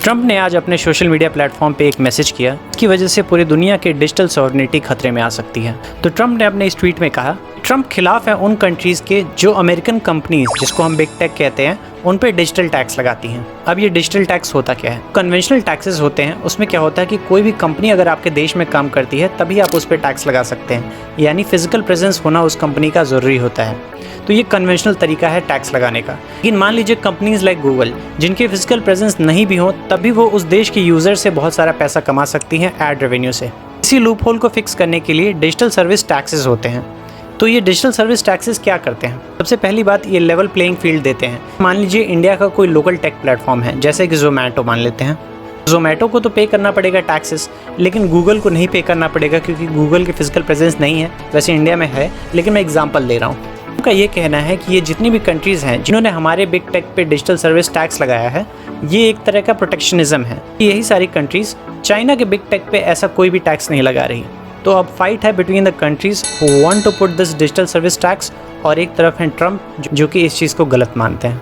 Trump ने आज अपने सोशल मीडिया प्लेटफॉर्म पे एक मैसेज किया की वजह से पूरी दुनिया की डिजिटल सॉवरेनिटी खतरे में आ सकती है। तो ट्रंप ने अपने इस ट्वीट में कहा, ट्रंप खिलाफ है उन कंट्रीज़ के जो अमेरिकन कंपनीज जिसको हम बिग टेक कहते हैं उन पे डिजिटल टैक्स लगाती हैं। अब ये डिजिटल टैक्स होता क्या है? कन्वेंशनल टैक्सेस होते हैं, उसमें क्या होता है कि कोई भी कंपनी अगर आपके देश में काम करती है तभी आप उस पर टैक्स लगा सकते हैं, यानी फिजिकल प्रेजेंस होना उस कंपनी का ज़रूरी होता है। तो ये कन्वेंशनल तरीका है टैक्स लगाने का। लेकिन मान लीजिए कंपनीज लाइक गूगल जिनके फिजिकल प्रेजेंस नहीं भी हो तब भी वो उस देश के यूज़र से बहुत सारा पैसा कमा सकती हैं एड रेवेन्यू से। इसी लूप होल को फिक्स करने के लिए डिजिटल सर्विस टैक्सेस होते हैं। तो ये डिजिटल सर्विस टैक्सेस क्या करते हैं? सबसे पहली बात, ये लेवल प्लेइंग फील्ड देते हैं। मान लीजिए इंडिया का कोई लोकल टेक प्लेटफॉर्म है, जैसे कि जोमेटो मान लेते हैं। जोमेटो को तो पे करना पड़ेगा टैक्सेस, लेकिन गूगल को नहीं पे करना पड़ेगा क्योंकि गूगल की फिजिकल प्रेजेंस नहीं है। वैसे इंडिया में है, लेकिन मैं एग्जांपल दे रहा हूँ। उनका ये कहना है कि ये जितनी भी कंट्रीज़ हैं जिन्होंने हमारे बिग टेक पे डिजिटल सर्विस टैक्स लगाया है, ये एक तरह का प्रोटेक्शनिज्म है। यही सारी कंट्रीज़ चाइना के बिग टेक पे ऐसा कोई भी टैक्स नहीं लगा रही। तो अब फाइट है between the countries who want to put this digital service tax, और एक तरफ है ट्रंप जो कि इस चीज़ को गलत मानते हैं।